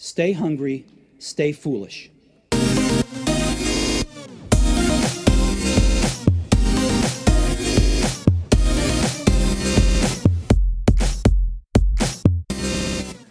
Stay hungry, stay foolish.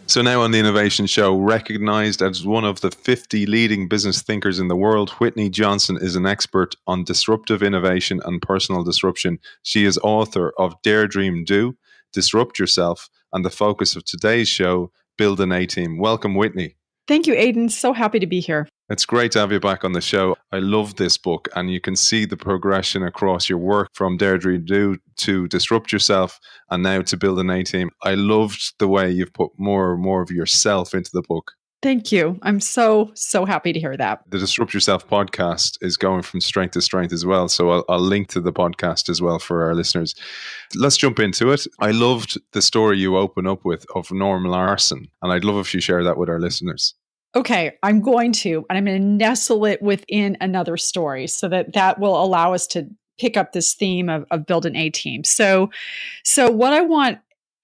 So now on the Innovation Show, recognized as one of the 50 leading business thinkers in the world, Whitney Johnson is an expert on disruptive innovation and personal disruption. She is author of Dare, Dream, Do, Disrupt Yourself, and the focus of today's show, Build an A-Team. Welcome, Whitney. Thank you, Aidan. So happy to be here. It's great to have you back on the show. I love this book, and you can see the progression across your work from Dare, Dream, Do to Disrupt Yourself and now to Build an A-Team. I loved the way you've put more and more of yourself into the book. Thank you. I'm so happy to hear that. The Disrupt Yourself podcast is going from strength to strength as well. So I'll link to the podcast as well for our listeners. Let's jump into it. I loved the story you open up with of Norm Larson, and I'd love if you share that with our listeners. Okay, I'm going to nestle it within another story so that will allow us to pick up this theme of build an A-team. So what I want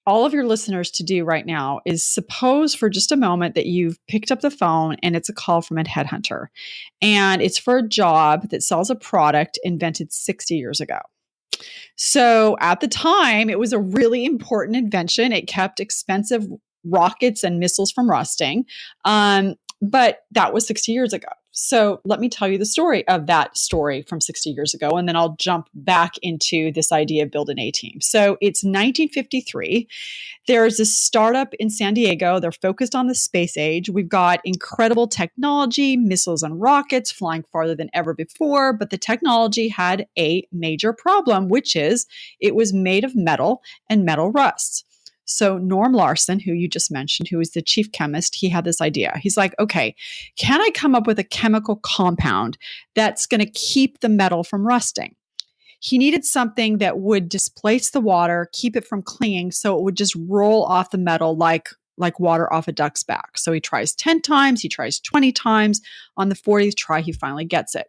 all of your listeners to do right now is suppose for just a moment that you've picked up the phone and it's a call from a headhunter, and it's for a job that sells a product invented 60 years ago. So at the time, it was a really important invention. It kept expensive rockets and missiles from rusting. But that was 60 years ago. So let me tell you the story of that story from 60 years ago, and then I'll jump back into this idea of build an A-team. So it's 1953. There's this startup in San Diego. They're focused on the space age. We've got incredible technology, missiles and rockets flying farther than ever before, but the technology had a major problem, which is it was made of metal and metal rusts. So Norm Larson, who you just mentioned, who is the chief chemist, he had this idea. He's like, okay, can I come up with a chemical compound that's going to keep the metal from rusting? He needed something that would displace the water, keep it from clinging, so it would just roll off the metal like water off a duck's back. So he tries 10 times, he tries 20 times. On the 40th try, he finally gets it.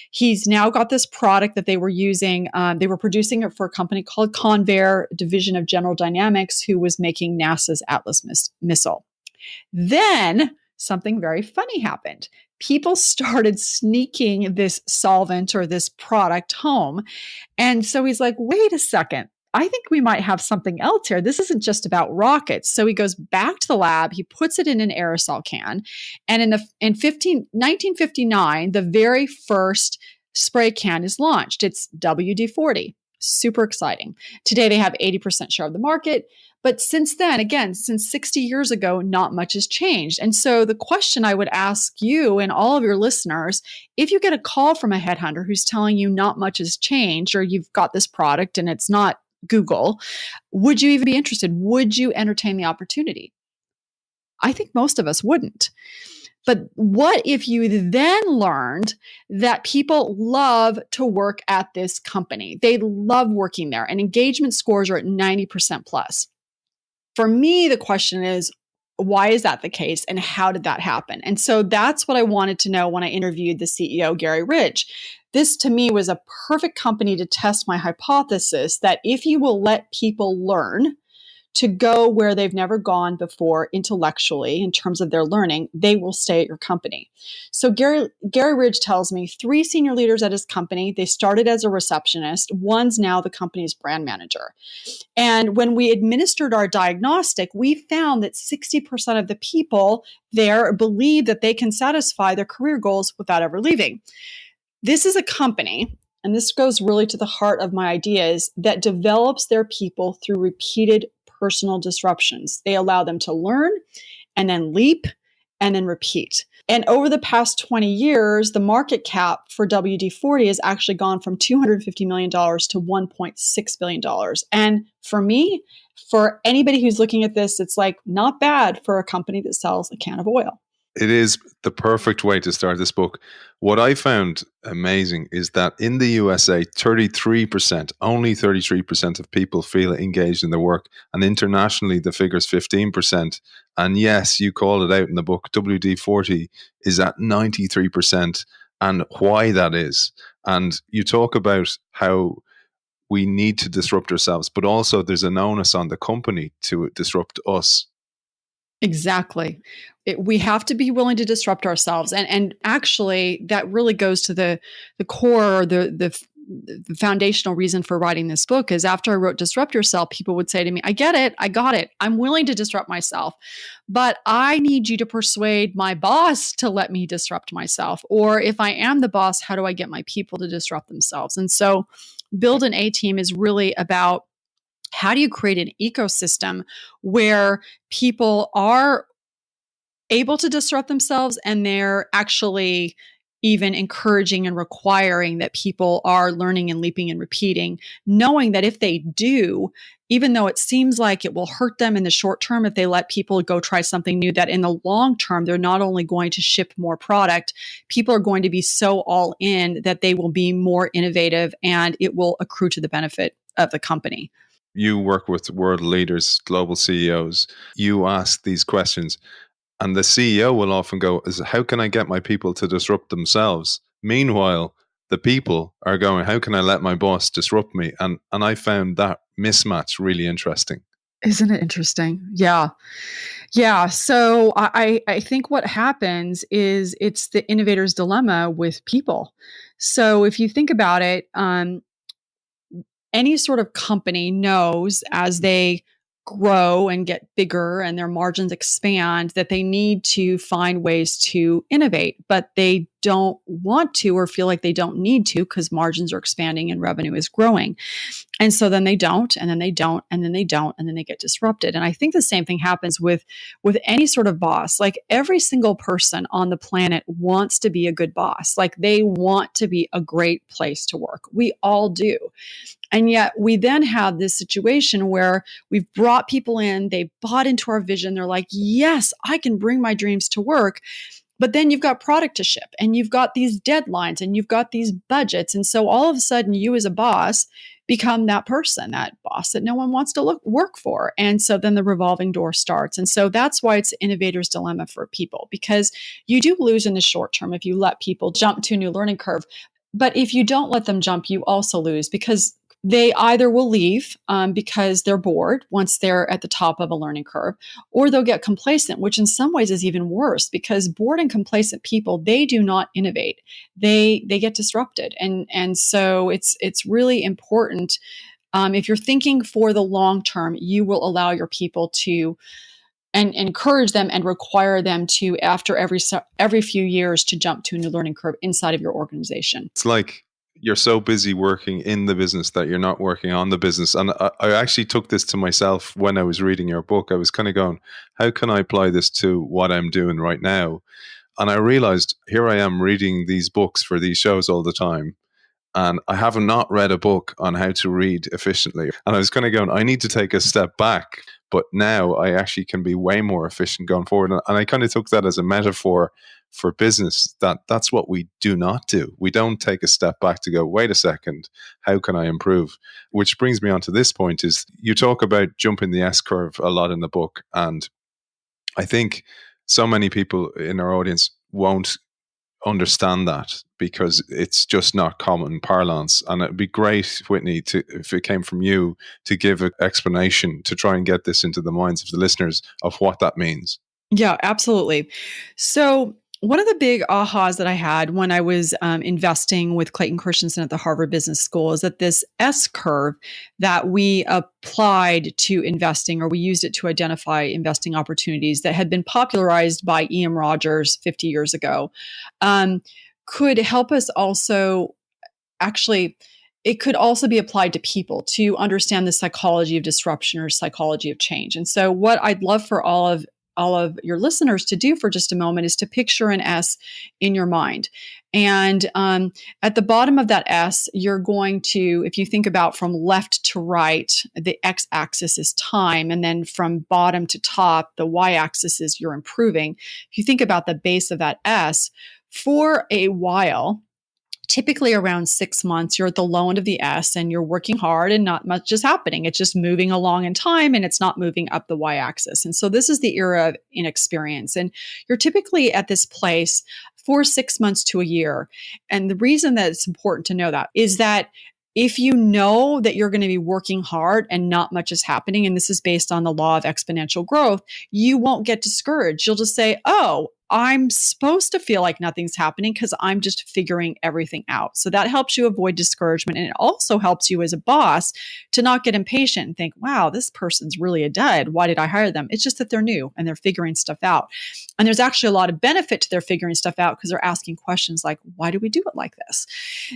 He's now got this product that they were using. They were producing it for a company called Convair, division of General Dynamics, who was making NASA's Atlas missile. Then something very funny happened. People started sneaking this solvent or this product home. And so he's like, wait a second. I think we might have something else here. This isn't just about rockets. So he goes back to the lab. He puts it in an aerosol can. And in 1959, the very first spray can is launched. It's WD-40. Super exciting. Today, they have 80% share of the market. But since then, again, since 60 years ago, not much has changed. And so the question I would ask you and all of your listeners, if you get a call from a headhunter who's telling you not much has changed, or you've got this product and it's not Google, would you even be interested? Would you entertain the opportunity? I think most of us wouldn't. But what if you then learned that people love to work at this company? They love working there, and engagement scores are at 90% plus. For me, the question is, why is that the case, and how did that happen? And so that's what I wanted to know when I interviewed the CEO, Gary Ridge. This, to me, was a perfect company to test my hypothesis that if you will let people learn to go where they've never gone before intellectually in terms of their learning, they will stay at your company. So Gary Ridge tells me 3 senior leaders at his company, they started as a receptionist. One's now the company's brand manager. And when we administered our diagnostic, we found that 60% of the people there believe that they can satisfy their career goals without ever leaving. This is a company, and this goes really to the heart of my ideas, that develops their people through repeated personal disruptions. They allow them to learn and then leap and then repeat. And over the past 20 years, the market cap for WD-40 has actually gone from $250 million to $1.6 billion. And for me, for anybody who's looking at this, it's like not bad for a company that sells a can of oil. It is the perfect way to start this book. What I found amazing is that in the USA, 33%, only 33% of people feel engaged in their work. And internationally, the figure's 15%. And yes, you call it out in the book, WD-40 is at 93%, and why that is. And you talk about how we need to disrupt ourselves, but also there's an onus on the company to disrupt us. Exactly. We have to be willing to disrupt ourselves. And actually, that really goes to the core, or the foundational reason for writing this book. Is after I wrote Disrupt Yourself, people would say to me, I get it. I got it. I'm willing to disrupt myself, but I need you to persuade my boss to let me disrupt myself. Or if I am the boss, how do I get my people to disrupt themselves? And so Build an A Team is really about, how do you create an ecosystem where people are able to disrupt themselves, and they're actually even encouraging and requiring that people are learning and leaping and repeating, knowing that if they do, even though it seems like it will hurt them in the short term, if they let people go try something new, that in the long term, they're not only going to ship more product, people are going to be so all in that they will be more innovative, and it will accrue to the benefit of the company. You work with world leaders, global CEOs. You ask these questions, and the CEO will often go, how can I get my people to disrupt themselves? Meanwhile, the people are going, how can I let my boss disrupt me? And I found that mismatch really interesting. Isn't it interesting? Yeah. Yeah. So I think what happens is it's the innovator's dilemma with people. So if you think about it, any sort of company knows, as they grow and get bigger and their margins expand, that they need to find ways to innovate, but they don't want to, or feel like they don't need to, because margins are expanding and revenue is growing. And so then they don't, and then they don't, and then they don't, and then they get disrupted. And I think the same thing happens with any sort of boss. Like, every single person on the planet wants to be a good boss. Like, they want to be a great place to work. We all do. And yet we then have this situation where we've brought people in, they bought into our vision. They're like, yes, I can bring my dreams to work. But then you've got product to ship, and you've got these deadlines, and you've got these budgets. And so all of a sudden, you as a boss become that person, that boss that no one wants to work for. And so then the revolving door starts. And so that's why it's innovator's dilemma for people, because you do lose in the short term if you let people jump to a new learning curve. But if you don't let them jump, you also lose, because they either will leave because they're bored once they're at the top of a learning curve, or they'll get complacent, which in some ways is even worse, because bored and complacent people, they do not innovate. They get disrupted. And so it's really important. If you're thinking for the long term, you will allow your people to, and encourage them and require them to, after every few years, to jump to a new learning curve inside of your organization. It's like you're so busy working in the business that you're not working on the business. And I actually took this to myself when I was reading your book. I was kind of going, how can I apply this to what I'm doing right now? And I realized, here I am reading these books for these shows all the time, and I have not read a book on how to read efficiently. And I was kind of going, I need to take a step back. But now I actually can be way more efficient going forward. And I kind of took that as a metaphor for business, that's what we do not do. We don't take a step back to go, wait a second, how can I improve? Which brings me on to this point, is you talk about jumping the S curve a lot in the book. And I think so many people in our audience won't understand that, because it's just not common parlance. And it'd be great, Whitney, if it came from you, to give an explanation to try and get this into the minds of the listeners of what that means. Yeah, absolutely. So one of the big ahas that I had when I was investing with Clayton Christensen at the Harvard Business School is that this S curve that we applied to investing, or we used it to identify investing opportunities that had been popularized by E.M. Rogers 50 years ago, could help us also, actually, it could also be applied to people to understand the psychology of disruption or psychology of change. And so what I'd love for all of your listeners to do for just a moment is to picture an S in your mind. And at the bottom of that S, you're going to, if you think about from left to right, the x-axis is time. And then from bottom to top, the y-axis is you're improving. If you think about the base of that S, for a while, typically around 6 months, you're at the low end of the S and you're working hard and not much is happening. It's just moving along in time and it's not moving up the y-axis. And so this is the era of inexperience. And you're typically at this place for 6 months to a year. And the reason that it's important to know that is that if you know that you're going to be working hard and not much is happening, and this is based on the law of exponential growth, you won't get discouraged. You'll just say, oh, I'm supposed to feel like nothing's happening because I'm just figuring everything out. So that helps you avoid discouragement. And it also helps you as a boss to not get impatient and think, wow, this person's really a dud. Why did I hire them? It's just that they're new and they're figuring stuff out. And there's actually a lot of benefit to their figuring stuff out because they're asking questions like, why do we do it like this?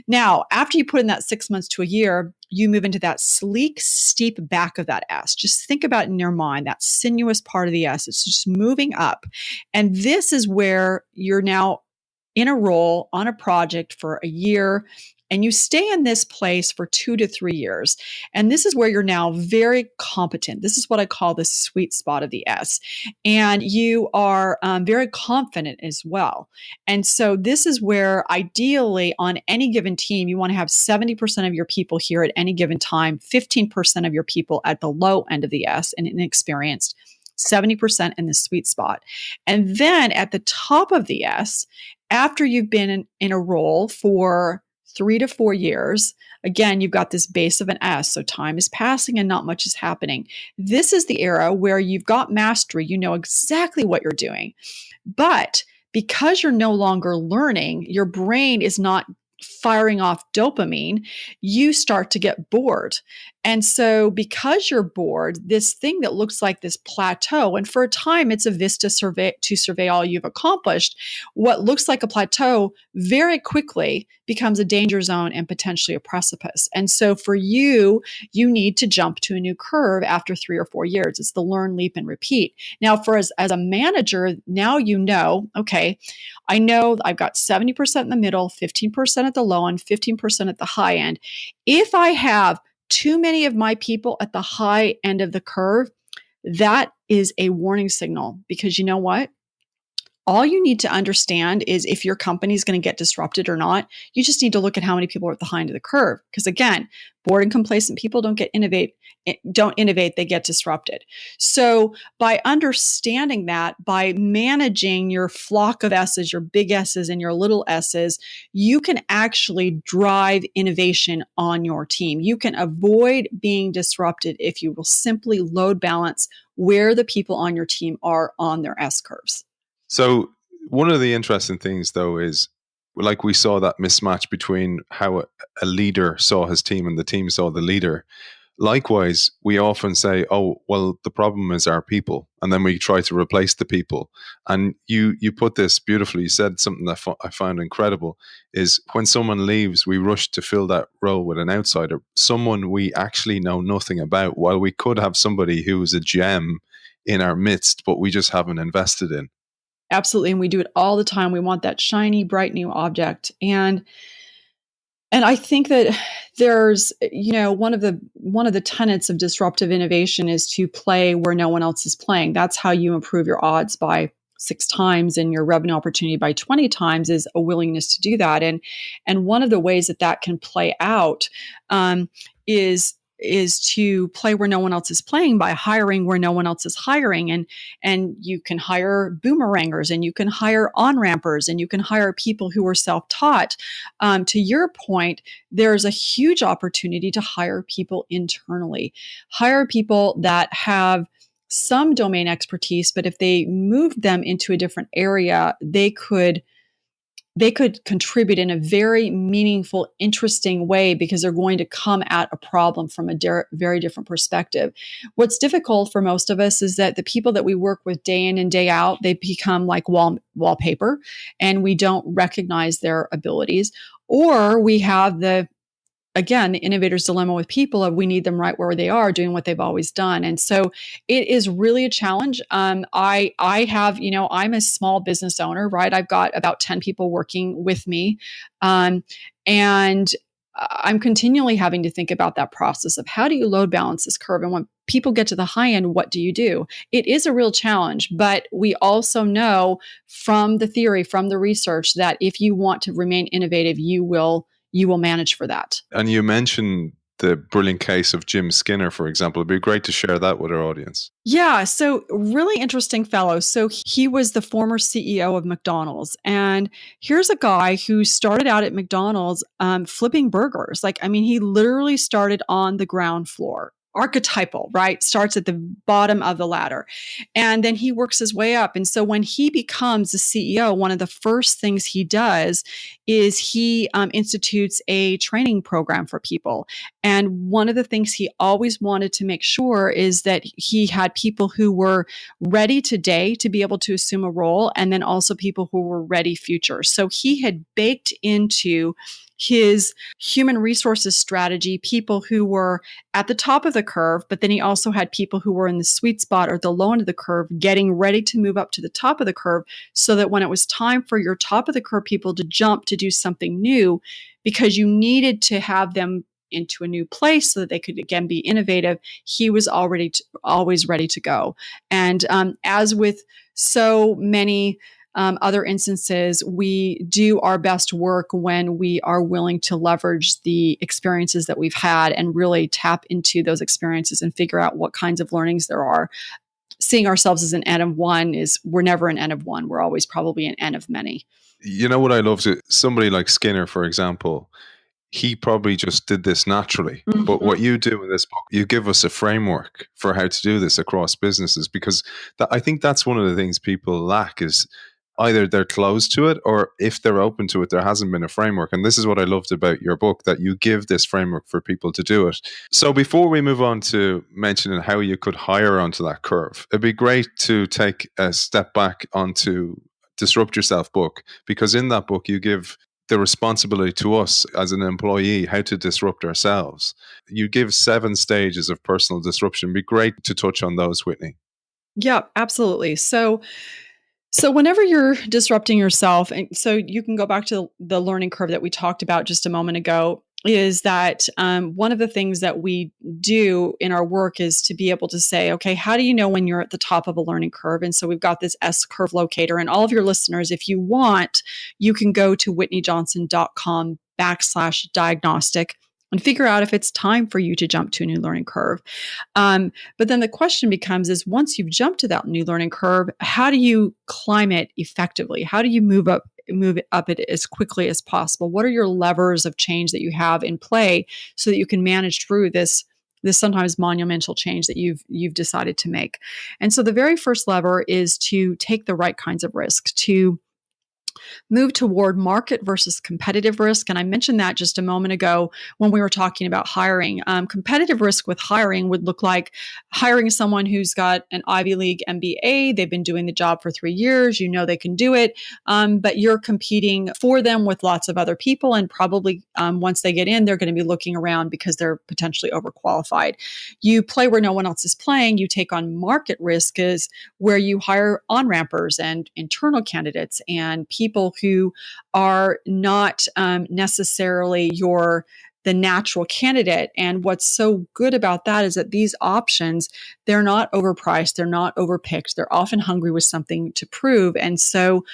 Now, after you put in that 6 months to a year, you move into that sleek, steep back of that S. Just think about it in your mind, that sinuous part of the S. It's just moving up. And this is where you're now in a role on a project for a year, and you stay in this place for 2 to 3 years. And this is where you're now very competent. This is what I call the sweet spot of the S. And you are very confident as well. And so this is where ideally on any given team, you want to have 70% of your people here at any given time, 15% of your people at the low end of the S and inexperienced, 70% in the sweet spot. And then at the top of the S, after you've been in a role for 3 to 4 years, again, you've got this base of an S, so time is passing and not much is happening. This is the era where you've got mastery, you know exactly what you're doing. But because you're no longer learning, your brain is not firing off dopamine, you start to get bored. And so because you're bored, this thing that looks like this plateau, and for a time it's a vista survey to survey all you've accomplished, what looks like a plateau very quickly becomes a danger zone and potentially a precipice. And so for you, you need to jump to a new curve after 3 or 4 years. It's the learn, leap, and repeat. Now, for as a manager, now you know, okay, I know I've got 70% in the middle, 15% at the low end, 15% at the high end. If I have too many of my people at the high end of the curve, that is a warning signal, because you know what? All you need to understand is if your company is going to get disrupted or not. You just need to look at how many people are at the high end of the curve. Because again, bored and complacent people don't innovate, they get disrupted. So by understanding that, by managing your flock of S's, your big S's and your little S's, you can actually drive innovation on your team. You can avoid being disrupted if you will simply load balance where the people on your team are on their S curves. So one of the interesting things, though, is like we saw that mismatch between how a leader saw his team and the team saw the leader. Likewise, we often say, oh, well, the problem is our people. And then we try to replace the people. And you put this beautifully. You said something that I found incredible is when someone leaves, we rush to fill that role with an outsider, someone we actually know nothing about, while we could have somebody who is a gem in our midst, but we just haven't invested in. Absolutely. And we do it all the time. We want that shiny, bright new object. And I think that there's, one of the tenets of disruptive innovation is to play where no one else is playing. That's how you improve your odds by 6 times and your revenue opportunity by 20 times, is a willingness to do that. And one of the ways that can play out is to play where no one else is playing by hiring where no one else is hiring. And you can hire boomerangers, and you can hire on-rampers, and you can hire people who are self-taught. To your point, there's a huge opportunity to hire people internally. Hire people that have some domain expertise, but if they moved them into a different area, they could contribute in a very meaningful, interesting way, because they're going to come at a problem from a very different perspective. What's difficult for most of us is that the people that we work with day in and day out, they become like wallpaper, and we don't recognize their abilities. Or we have the innovator's dilemma with people of we need them right where they are doing what they've always done. And so it is really a challenge. I have, I'm a small business owner, right? I've got about 10 people working with me. And I'm continually having to think about that process of how do you load balance this curve? And when people get to the high end, what do you do? It is a real challenge, but we also know from the theory, from the research, that if you want to remain innovative, you will manage for that. And you mentioned the brilliant case of Jim Skinner, for example. It'd be great to share that with our audience. Yeah, so really interesting fellow. So he was the former CEO of McDonald's. And here's a guy who started out at McDonald's flipping burgers. Like, I mean, he literally started on the ground floor. Archetypal, right? Starts at the bottom of the ladder. And then he works his way up. And so when he becomes the CEO, one of the first things he does is he institutes a training program for people. And one of the things he always wanted to make sure is that he had people who were ready today to be able to assume a role, and then also people who were ready future. So he had baked into his human resources strategy people who were at the top of the curve, but then he also had people who were in the sweet spot or the low end of the curve getting ready to move up to the top of the curve, so that when it was time for your top of the curve people to jump to do something new, because you needed to have them into a new place so that they could again be innovative, he was already always ready to go. And as with so many other instances, we do our best work when we are willing to leverage the experiences that we've had and really tap into those experiences and figure out what kinds of learnings there are. Seeing ourselves as an N of one we're never an N of one. We're always probably an N of many. You know what I love? Somebody like Skinner, for example, he probably just did this naturally. Mm-hmm. But what you do in this book, you give us a framework for how to do this across businesses, because I think that's one of the things people lack is either they're closed to it, or if they're open to it, there hasn't been a framework. And this is what I loved about your book, that you give this framework for people to do it. So before we move on to mentioning how you could hire onto that curve, it'd be great to take a step back onto Disrupt Yourself book, because in that book, you give the responsibility to us as an employee how to disrupt ourselves. You give 7 stages of personal disruption. It'd be great to touch on those, Whitney. Yeah, absolutely. So whenever you're disrupting yourself, and so you can go back to the learning curve that we talked about just a moment ago, is that one of the things that we do in our work is to be able to say, okay, how do you know when you're at the top of a learning curve? And so we've got this S-curve locator. And all of your listeners, if you want, you can go to whitneyjohnson.com/diagnostic and figure out if it's time for you to jump to a new learning curve. But then the question becomes is, once you've jumped to that new learning curve, how do you climb it effectively? How do you move it up it as quickly as possible? What are your levers of change that you have in play so that you can manage through this sometimes monumental change that you've decided to make? And so the very first lever is to take the right kinds of risk, to move toward market versus competitive risk. And I mentioned that just a moment ago when we were talking about hiring. Competitive risk with hiring would look like hiring someone who's got an Ivy League MBA. They've been doing the job for 3 years. You know they can do it, but you're competing for them with lots of other people. And probably once they get in, they're going to be looking around because they're potentially overqualified. You play where no one else is playing. You take on market risk is where you hire on-rampers and internal candidates and people who are not necessarily the natural candidate. And what's so good about that is that these options, they're not overpriced, they're not overpicked, they're often hungry with something to prove. And so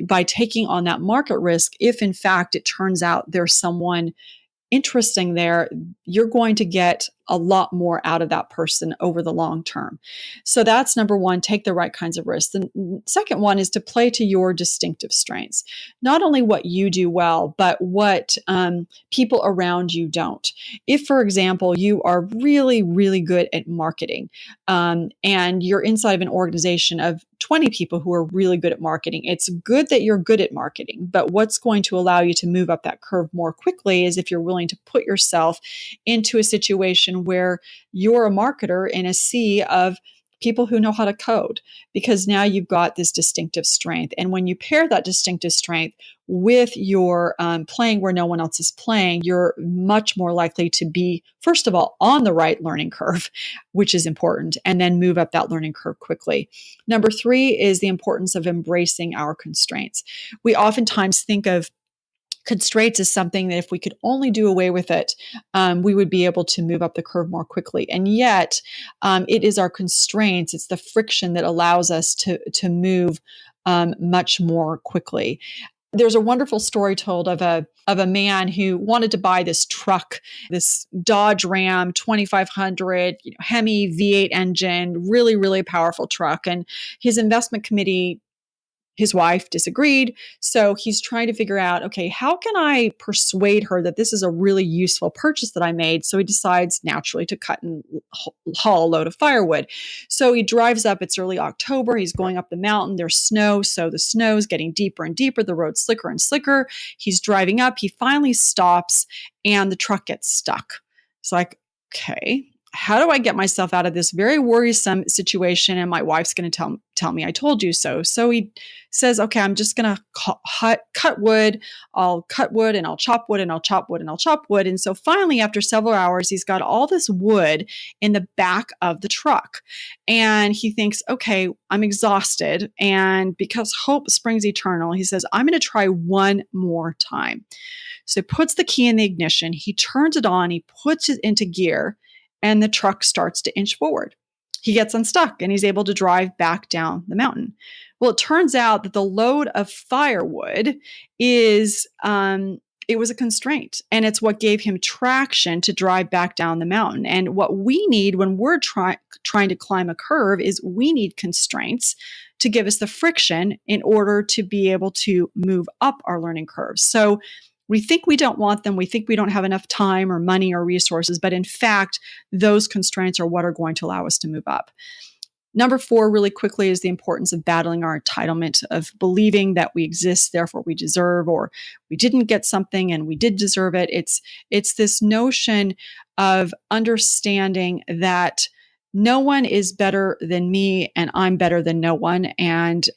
by taking on that market risk, if in fact it turns out there's someone interesting there, you're going to get a lot more out of that person over the long term. So that's number one, take the right kinds of risks. The second one is to play to your distinctive strengths, not only what you do well, but what people around you don't. If, for example, you are really, really good at marketing and you're inside of an organization of 20 people who are really good at marketing, it's good that you're good at marketing, but what's going to allow you to move up that curve more quickly is if you're willing to put yourself into a situation where you're a marketer in a sea of people who know how to code, because now you've got this distinctive strength. And when you pair that distinctive strength with your playing where no one else is playing, you're much more likely to be, first of all, on the right learning curve, which is important, and then move up that learning curve quickly. Number 3 is the importance of embracing our constraints. We oftentimes think of constraints is something that if we could only do away with it, we would be able to move up the curve more quickly. And yet, it is our constraints, it's the friction that allows us to move much more quickly. There's a wonderful story told of a man who wanted to buy this truck, this Dodge Ram 2500, Hemi V8 engine, really, really powerful truck. And his investment committee, his wife, disagreed. So he's trying to figure out, okay, how can I persuade her that this is a really useful purchase that I made? So he decides naturally to cut and haul a load of firewood. So he drives up. It's early October. He's going up the mountain. There's snow. So the snow's getting deeper and deeper. The road's slicker and slicker. He's driving up. He finally stops and the truck gets stuck. It's like, okay, how do I get myself out of this very worrisome situation? And my wife's going to tell me I told you so. So he says, okay, I'm just going to cut wood. I'll cut wood and I'll chop wood and I'll chop wood and I'll chop wood. And so finally, after several hours, he's got all this wood in the back of the truck. And he thinks, okay, I'm exhausted. And because hope springs eternal, he says, I'm going to try one more time. So he puts the key in the ignition. He turns it on. He puts it into gear. And the truck starts to inch forward. He gets unstuck and he's able to drive back down the mountain. Well, it turns out that the load of firewood is, it was a constraint, and it's what gave him traction to drive back down the mountain. And what we need when we're trying to climb a curve is we need constraints to give us the friction in order to be able to move up our learning curves. So we think we don't want them. We think we don't have enough time or money or resources. But in fact, those constraints are what are going to allow us to move up. Number 4, really quickly, is the importance of battling our entitlement, of believing that we exist, therefore we deserve, or we didn't get something and we did deserve it. It's this notion of understanding that no one is better than me and I'm better than no one. And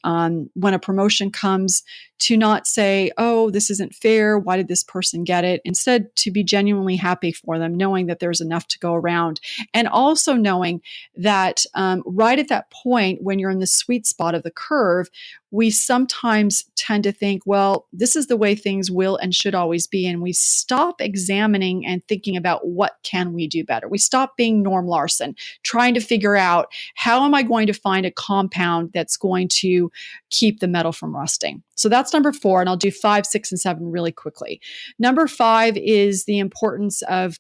when a promotion comes, to not say, oh, this isn't fair. Why did this person get it? Instead, to be genuinely happy for them, knowing that there's enough to go around. And also knowing that right at that point, when you're in the sweet spot of the curve, we sometimes tend to think, well, this is the way things will and should always be. And we stop examining and thinking about what can we do better. We stop being Norm Larson, trying to figure out, how am I going to find a compound that's going to keep the metal from rusting? So that's number 4, and I'll do 5, 6, and 7 really quickly. Number 5 is the importance of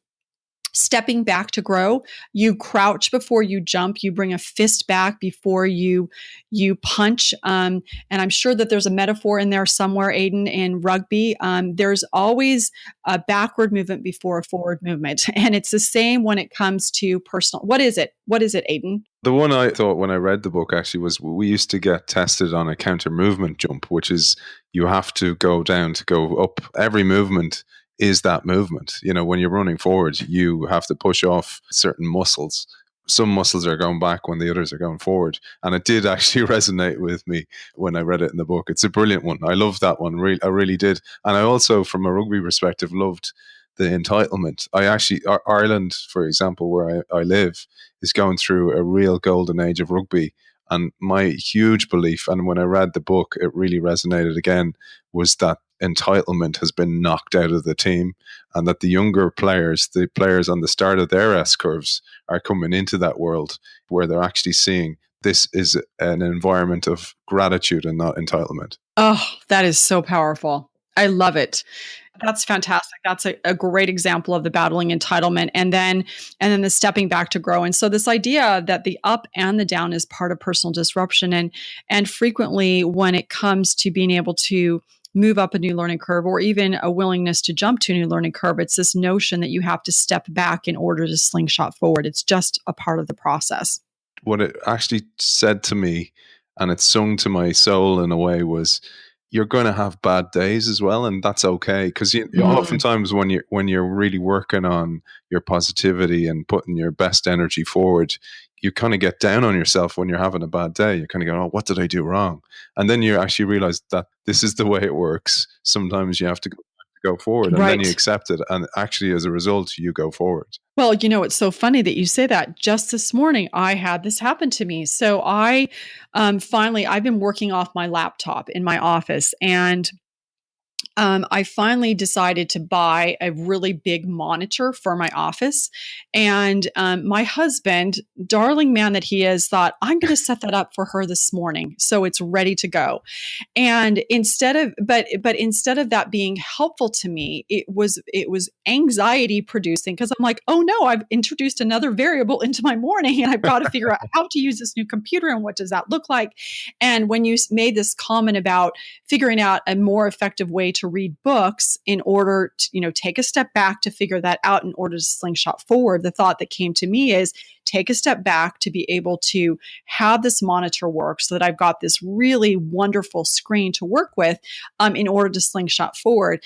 stepping back to grow. You crouch before you jump. You bring a fist back before you punch. And I'm sure that there's a metaphor in there somewhere, Aiden, in rugby. There's always a backward movement before a forward movement. And it's the same when it comes to personal. What is it? What is it, Aiden? The one I thought when I read the book actually was, we used to get tested on a counter movement jump, which is you have to go down to go up. Every movement is that movement. When you're running forward, you have to push off certain muscles. Some muscles are going back when the others are going forward. And it did actually resonate with me when I read it in the book. It's a brilliant one. I loved that one. I really did. And I also, from a rugby perspective, loved the entitlement. Ireland, for example, where I live, is going through a real golden age of rugby. And my huge belief, and when I read the book, it really resonated again, was that entitlement has been knocked out of the team, and that the younger players, the players on the start of their S curves, are coming into that world where they're actually seeing this is an environment of gratitude and not entitlement. Oh, that is so powerful. I love it. That's fantastic. That's a great example of the battling entitlement, and then the stepping back to grow. And so this idea that the up and the down is part of personal disruption, and frequently when it comes to being able to move up a new learning curve, or even a willingness to jump to a new learning curve, it's this notion that you have to step back in order to slingshot forward. It's just a part of the process. What it actually said to me, and it sung to my soul in a way, was, you're going to have bad days as well, and that's okay. Because oftentimes when you're really working on your positivity and putting your best energy forward, you kind of get down on yourself when you're having a bad day. You kind of go, oh, what did I do wrong? And then you actually realize that this is the way it works. Sometimes you have to go forward, and then you accept it. And actually, as a result, you go forward. Well, it's so funny that you say that. Just this morning, I had this happen to me. So I've been working off my laptop in my office, and I finally decided to buy a really big monitor for my office. And my husband, darling man that he is, thought, I'm going to set that up for her this morning so it's ready to go. And instead of that being helpful to me, it was anxiety producing, because I'm like, oh no, I've introduced another variable into my morning and I've got to figure out how to use this new computer and what does that look like. And when you made this comment about figuring out a more effective way to read books in order to, take a step back to figure that out in order to slingshot forward, the thought that came to me is take a step back to be able to have this monitor work so that I've got this really wonderful screen to work with in order to slingshot forward.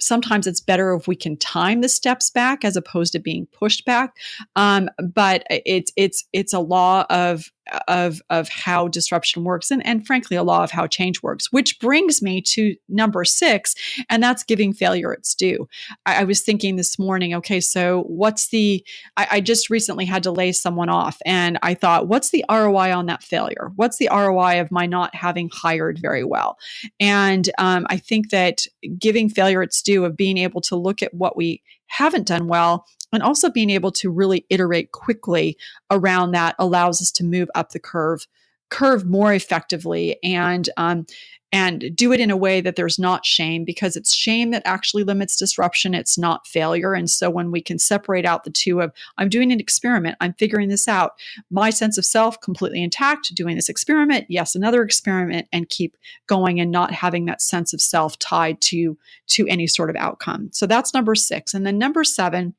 Sometimes it's better if we can time the steps back as opposed to being pushed back. But it's a law of how disruption works, and frankly, a law of how change works, which brings me to number 6, and that's giving failure its due. I was thinking this morning, okay, so I just recently had to lay someone off, and I thought, what's the ROI on that failure? What's the ROI of my not having hired very well? And I think that giving failure its due, of being able to look at what we haven't done well, and also being able to really iterate quickly around that, allows us to move up the curve more effectively, and do it in a way that there's not shame, because it's shame that actually limits disruption. It's not failure. And so when we can separate out the two of, I'm doing an experiment, I'm figuring this out, my sense of self completely intact, doing this experiment, yes, another experiment, and keep going, and not having that sense of self tied to any sort of outcome. So that's number 6. And then number 7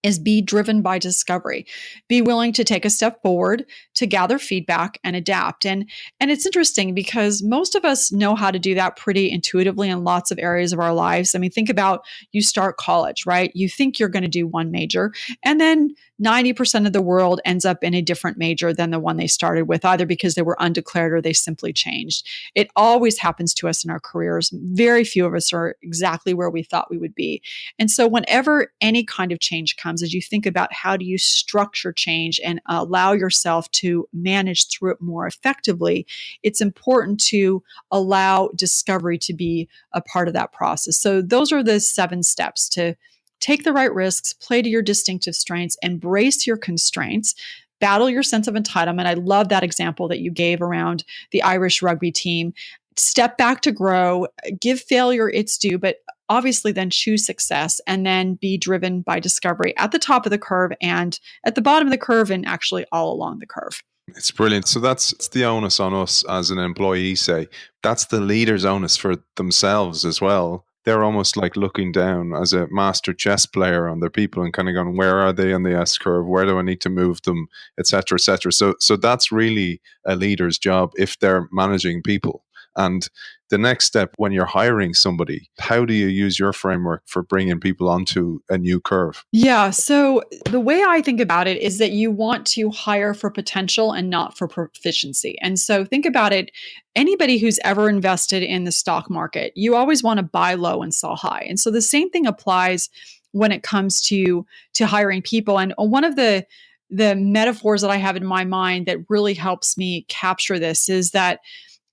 is be driven by discovery. Be willing to take a step forward, to gather feedback and adapt. And it's interesting because most of us know how to do that pretty intuitively in lots of areas of our lives. I mean, think about, you start college, right? You think you're going to do one major, and then 90% of the world ends up in a different major than the one they started with, either because they were undeclared or they simply changed. It always happens to us in our careers. Very few of us are exactly where we thought we would be. And so whenever any kind of change comes, as you think about how do you structure change and allow yourself to manage through it more effectively, it's important to allow discovery to be a part of that process. So those are the 7 steps: to take the right risks, play to your distinctive strengths, embrace your constraints, battle your sense of entitlement. I love that example that you gave around the Irish rugby team. Step back to grow, give failure its due, but obviously then choose success, and then be driven by discovery at the top of the curve and at the bottom of the curve, and actually all along the curve. It's brilliant. So it's the onus on us as an employee, say. That's the leader's onus for themselves as well. They're almost like looking down as a master chess player on their people and kind of going, where are they on the S curve? Where do I need to move them, et cetera, et cetera. So that's really a leader's job if they're managing people. And the next step, when you're hiring somebody, how do you use your framework for bringing people onto a new curve? Yeah. So the way I think about it is that you want to hire for potential and not for proficiency. And so think about it. Anybody who's ever invested in the stock market, you always want to buy low and sell high. And so the same thing applies when it comes to hiring people. And one of the metaphors that I have in my mind that really helps me capture this is that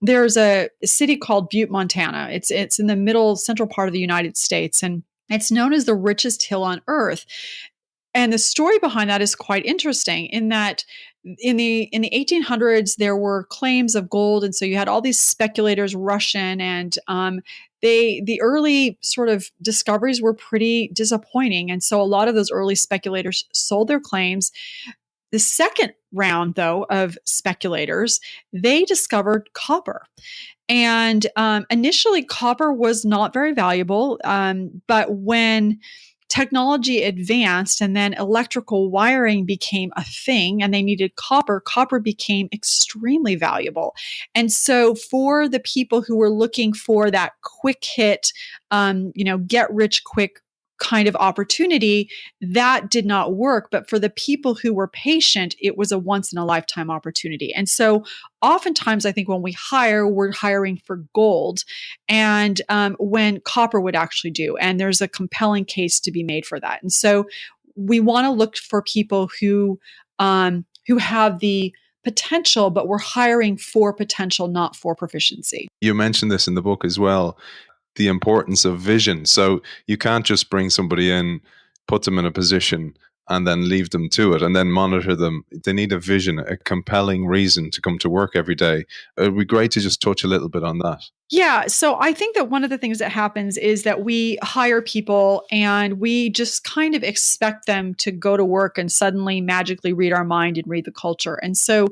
there's a city called Butte, Montana. It's in the central part of the United States, and it's known as the richest hill on earth. And the story behind that is quite interesting, in that in the 1800s there were claims of gold, and so you had all these speculators rush in, and the early sort of discoveries were pretty disappointing, and so a lot of those early speculators sold their claims. The second round, though, of speculators, they discovered copper. And initially, copper was not very valuable. But when technology advanced and then electrical wiring became a thing and they needed copper, copper became extremely valuable. And so for the people who were looking for that quick hit, get rich quick kind of opportunity, that did not work. But for the people who were patient, it was a once in a lifetime opportunity. And so oftentimes I think when we hire, we're hiring for gold, and when copper would actually do. And there's a compelling case to be made for that. And so we want to look for people who have the potential, but we're hiring for potential, not for proficiency. You mentioned this in the book as well. the importance of vision. So you can't just bring somebody in, put them in a position, and then leave them to it and then monitor them. They need a vision, a compelling reason to come to work every day. It would be great to just touch a little bit on that. Yeah. So I think that one of the things that happens is that we hire people and we just kind of expect them to go to work and suddenly magically read our mind and read the culture. And so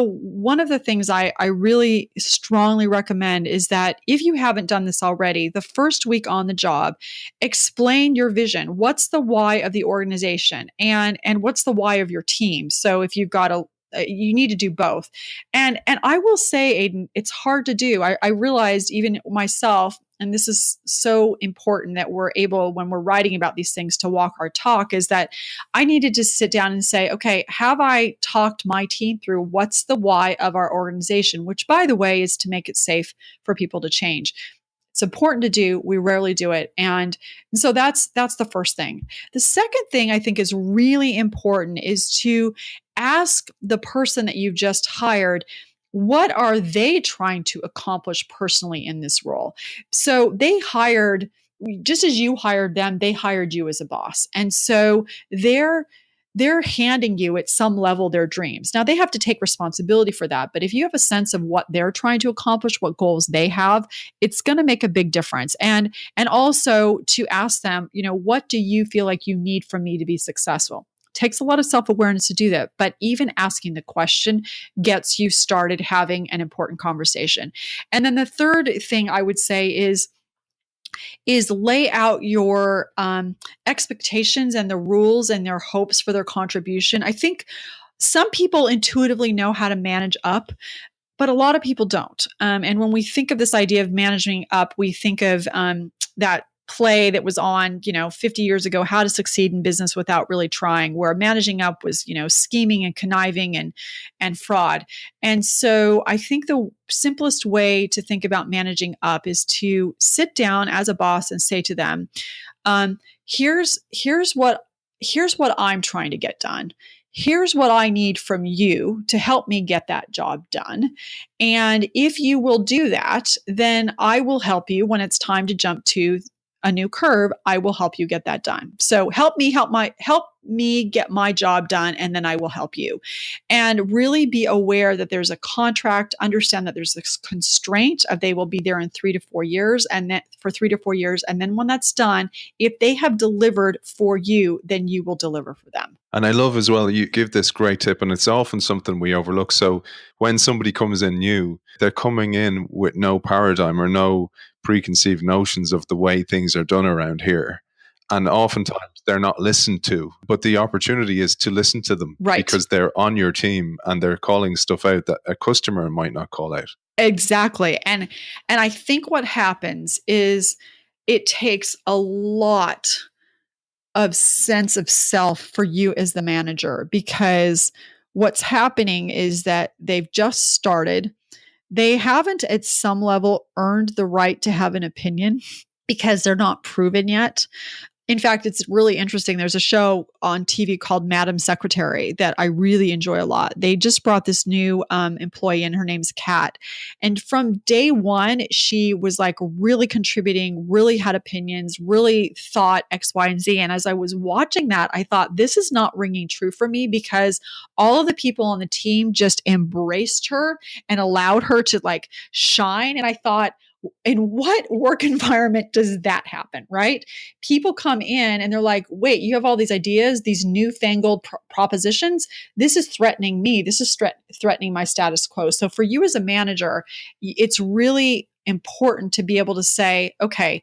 one of the things I really strongly recommend is that if you haven't done this already, the first week on the job, explain your vision. What's the why of the organization and what's the why of your team? So if you've got you need to do both. And I will say, Aiden, it's hard to do. I realized even myself, and this is so important that we're able, when we're writing about these things, to walk our talk, is that I needed to sit down and say, okay, have I talked my team through what's the why of our organization, which, by the way, is to make it safe for people to change. It's important to do. We rarely do it. And so that's the first thing. The second thing I think is really important is to ask the person that you've just hired, what are they trying to accomplish personally in this role? So they hired, just as you hired them, they hired you as a boss. And so they're handing you at some level their dreams. Now they have to take responsibility for that, but if you have a sense of what they're trying to accomplish, what goals they have, it's going to make a big difference. And also to ask them, what do you feel like you need from me to be successful? It takes a lot of self-awareness to do that, but even asking the question gets you started having an important conversation. And then the third thing I would say is lay out your expectations and the rules and their hopes for their contribution. I think some people intuitively know how to manage up, but a lot of people don't. And when we think of this idea of managing up, we think of that play that was on, 50 years ago, How to Succeed in Business Without Really Trying, where managing up was, scheming and conniving and fraud. And so I think the simplest way to think about managing up is to sit down as a boss and say to them, here's what I'm trying to get done. Here's what I need from you to help me get that job done. And if you will do that, then I will help you when it's time to jump to a new curve. I will help you get that done. So help me get my job done, and then I will help you. And really be aware that there's a contract, understand that there's this constraint of they will be there in 3 to 4 years, and then for 3 to 4 years. And then when that's done, if they have delivered for you, then you will deliver for them. And I love as well, you give this great tip, and it's often something we overlook. So when somebody comes in new, they're coming in with no paradigm or no preconceived notions of the way things are done around here. And oftentimes they're not listened to, but the opportunity is to listen to them, right? Because they're on your team and they're calling stuff out that a customer might not call out. Exactly. And I think what happens is it takes a lot of sense of self for you as the manager, because what's happening is that they've just started. They haven't at some level earned the right to have an opinion because they're not proven yet. In fact, it's really interesting. There's a show on TV called Madam Secretary that I really enjoy a lot. They just brought this new employee in. Her name's Kat. And from day one, she was like really contributing, really had opinions, really thought X, Y, and Z. And as I was watching that, I thought, this is not ringing true for me, because all of the people on the team just embraced her and allowed her to like shine. And I thought, in what work environment does that happen, right? People come in and they're like, wait, you have all these ideas, these newfangled propositions. This is threatening me. This is threatening my status quo. So for you as a manager, it's really important to be able to say, okay,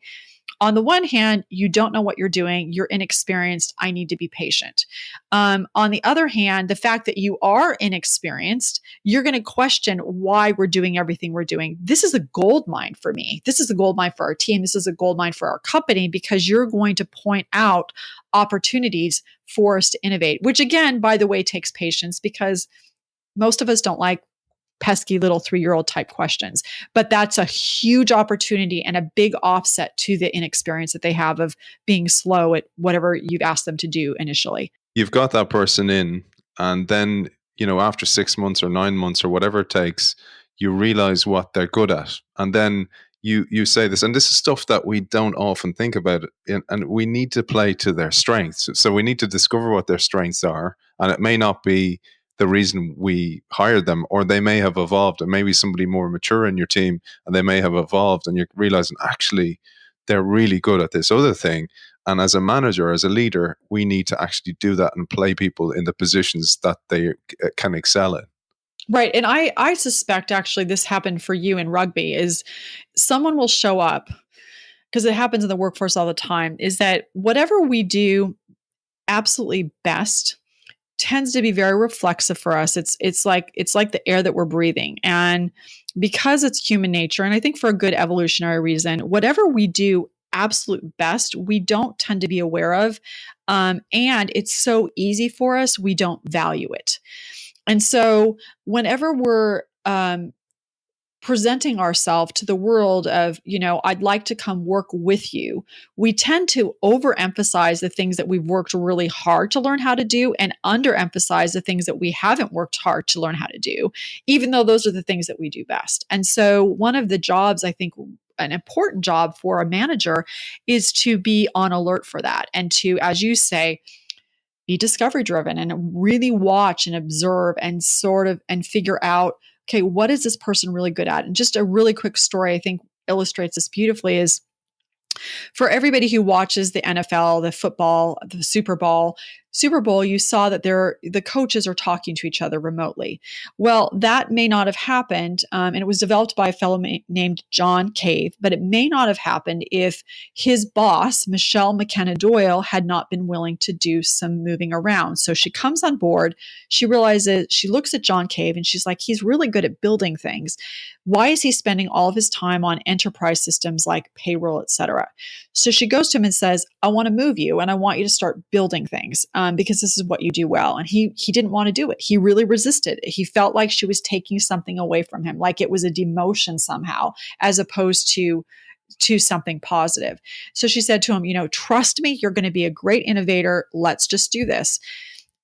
on the one hand, you don't know what you're doing. You're inexperienced. I need to be patient. On the other hand, the fact that you are inexperienced, you're going to question why we're doing everything we're doing. This is a gold mine for me. This is a gold mine for our team. This is a gold mine for our company, because you're going to point out opportunities for us to innovate, which again, by the way, takes patience, because most of us don't like pesky little 3-year-old type questions. But that's a huge opportunity and a big offset to the inexperience that they have of being slow at whatever you've asked them to do initially. You've got that person in, and then, after 6 months or 9 months or whatever it takes, you realize what they're good at. And then you say this, and this is stuff that we don't often think about, and we need to play to their strengths. So we need to discover what their strengths are, and it may not be the reason we hired them, or they may have evolved, and maybe somebody more mature in your team, and they may have evolved, and you're realizing actually they're really good at this other thing. And as a manager, as a leader, we need to actually do that and play people in the positions that they can excel in. Right. And I suspect actually this happened for you in rugby is someone will show up because it happens in the workforce all the time, is that whatever we do absolutely best tends to be very reflexive for us. It's like the air that we're breathing. And because it's human nature, and I think for a good evolutionary reason, whatever we do absolute best, we don't tend to be aware of. And it's so easy for us, we don't value it. And so whenever we're presenting ourselves to the world of, I'd like to come work with you, we tend to overemphasize the things that we've worked really hard to learn how to do and underemphasize the things that we haven't worked hard to learn how to do, even though those are the things that we do best. And so one of the jobs, I think, an important job for a manager is to be on alert for that and to, as you say, be discovery driven and really watch and observe and and figure out, okay, what is this person really good at? And just a really quick story I think illustrates this beautifully is for everybody who watches the NFL, the football, the Super Bowl, you saw that the coaches are talking to each other remotely. Well, that may not have happened, and it was developed by a fellow named John Cave, but it may not have happened if his boss, Michelle McKenna Doyle, had not been willing to do some moving around. So she comes on board, she realizes, she looks at John Cave and she's like, he's really good at building things. Why is he spending all of his time on enterprise systems like payroll, et cetera? So she goes to him and says, I want to move you and I want you to start building things because this is what you do well. And he didn't want to do it. He really resisted. He felt like she was taking something away from him, like it was a demotion somehow, as opposed to something positive. So she said to him, trust me, you're going to be a great innovator. Let's just do this.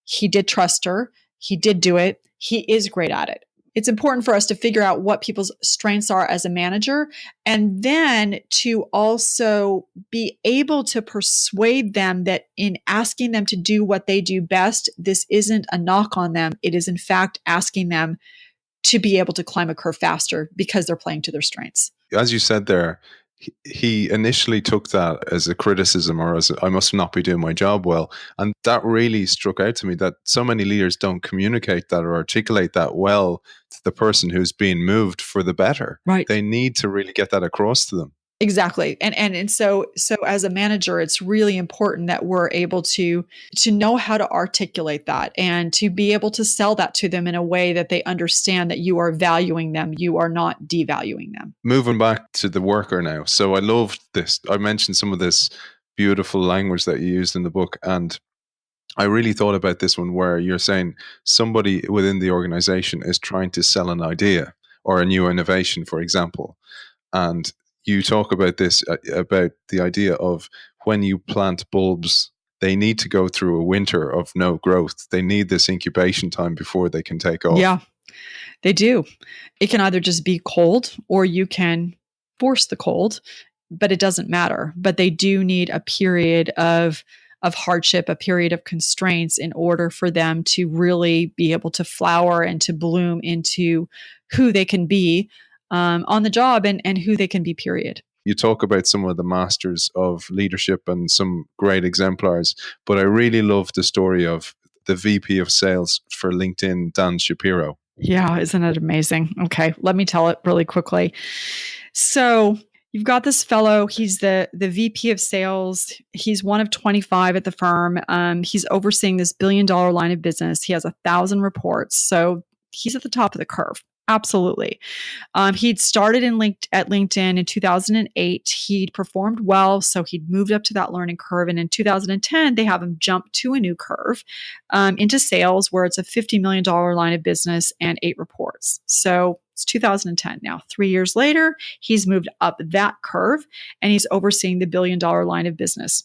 He did trust her. He did do it. He is great at it. It's important for us to figure out what people's strengths are as a manager, and then to also be able to persuade them that in asking them to do what they do best, this isn't a knock on them. It is in fact asking them to be able to climb a curve faster because they're playing to their strengths. As you said there, he initially took that as a criticism or as I must not be doing my job well. And that really struck out to me that so many leaders don't communicate that or articulate that well to the person who's being moved for the better. Right. They need to really get that across to them. Exactly. And so as a manager, it's really important that we're able to know how to articulate that and to be able to sell that to them in a way that they understand that you are valuing them. You are not devaluing them. Moving back to the worker now. So I loved this. I mentioned some of this beautiful language that you used in the book. And I really thought about this one where you're saying somebody within the organization is trying to sell an idea or a new innovation, for example. And you talk about this, about the idea of when you plant bulbs, they need to go through a winter of no growth. They need this incubation time before they can take off. Yeah, they do. It can either just be cold or you can force the cold, but it doesn't matter. But they do need a period of hardship, a period of constraints in order for them to really be able to flower and to bloom into who they can be on the job and who they can be, period. You talk about some of the masters of leadership and some great exemplars, but I really love the story of the VP of sales for LinkedIn, Dan Shapiro. Yeah, isn't it amazing? Okay, let me tell it really quickly. So you've got this fellow, he's the VP of sales. He's one of 25 at the firm. He's overseeing this $1 billion line of business. He has 1,000 reports. So he's at the top of the curve. Absolutely. He'd started at LinkedIn in 2008. He'd performed well, so he'd moved up to that learning curve. And in 2010, they have him jump to a new curve into sales, where it's a $50 million line of business and 8 reports. So it's 2010 now. 3 years later, he's moved up that curve and he's overseeing the $1 billion line of business.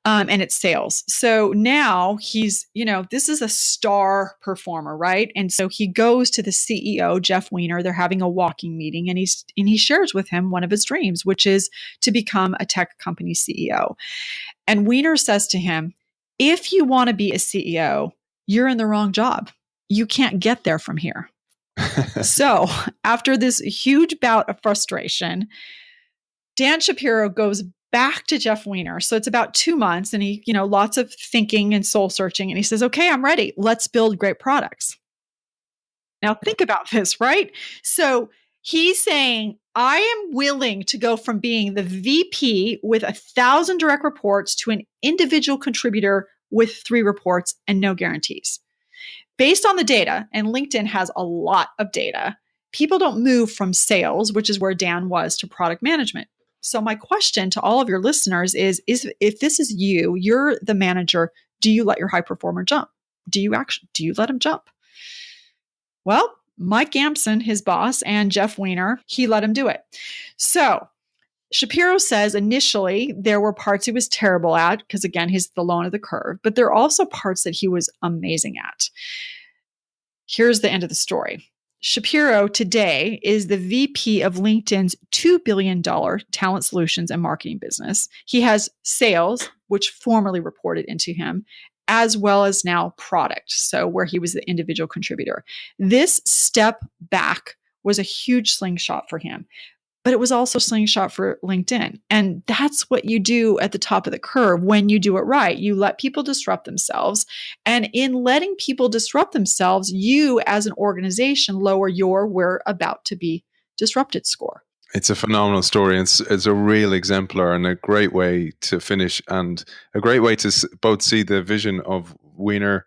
and it's sales. So now he's, this is a star performer, right? And so he goes to the CEO, Jeff Weiner. They're having a walking meeting, and he shares with him one of his dreams, which is to become a tech company CEO. And Weiner says to him, if you want to be a CEO, you're in the wrong job. You can't get there from here. So after this huge bout of frustration, Dan Shapiro goes back to Jeff Weiner. So it's about 2 months, and he, lots of thinking and soul searching. And he says, okay, I'm ready. Let's build great products. Now think about this, right? So he's saying, I am willing to go from being the VP with 1,000 direct reports to an individual contributor with 3 reports and no guarantees. Based on the data, and LinkedIn has a lot of data, people don't move from sales, which is where Dan was, to product management. So my question to all of your listeners is if this is you, you're the manager, do you let your high performer jump? Do you let him jump? Well, Mike Gamson, his boss, and Jeff Weiner, he let him do it. So Shapiro says initially there were parts he was terrible at because, again, he's the low end of the curve, but there are also parts that he was amazing at. Here's the end of the story. Shapiro today is the VP of LinkedIn's $2 billion talent solutions and marketing business. He has sales, which formerly reported into him, as well as now product, so where he was the individual contributor. This step back was a huge slingshot for him, but it was also a slingshot for LinkedIn. And that's what you do at the top of the curve when you do it right. You let people disrupt themselves. And in letting people disrupt themselves, you as an organization lower your we're about to be disrupted score. It's a phenomenal story. It's a real exemplar and a great way to finish, and a great way to both see the vision of Weiner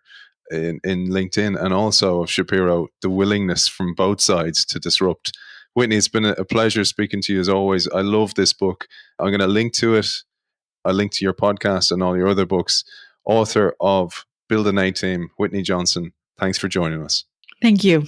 in LinkedIn and also of Shapiro, the willingness from both sides to disrupt. Whitney, it's been a pleasure speaking to you as always. I love this book. I'm going to link to it. I'll link to your podcast and all your other books. Author of Build an A-Team, Whitney Johnson. Thanks for joining us. Thank you.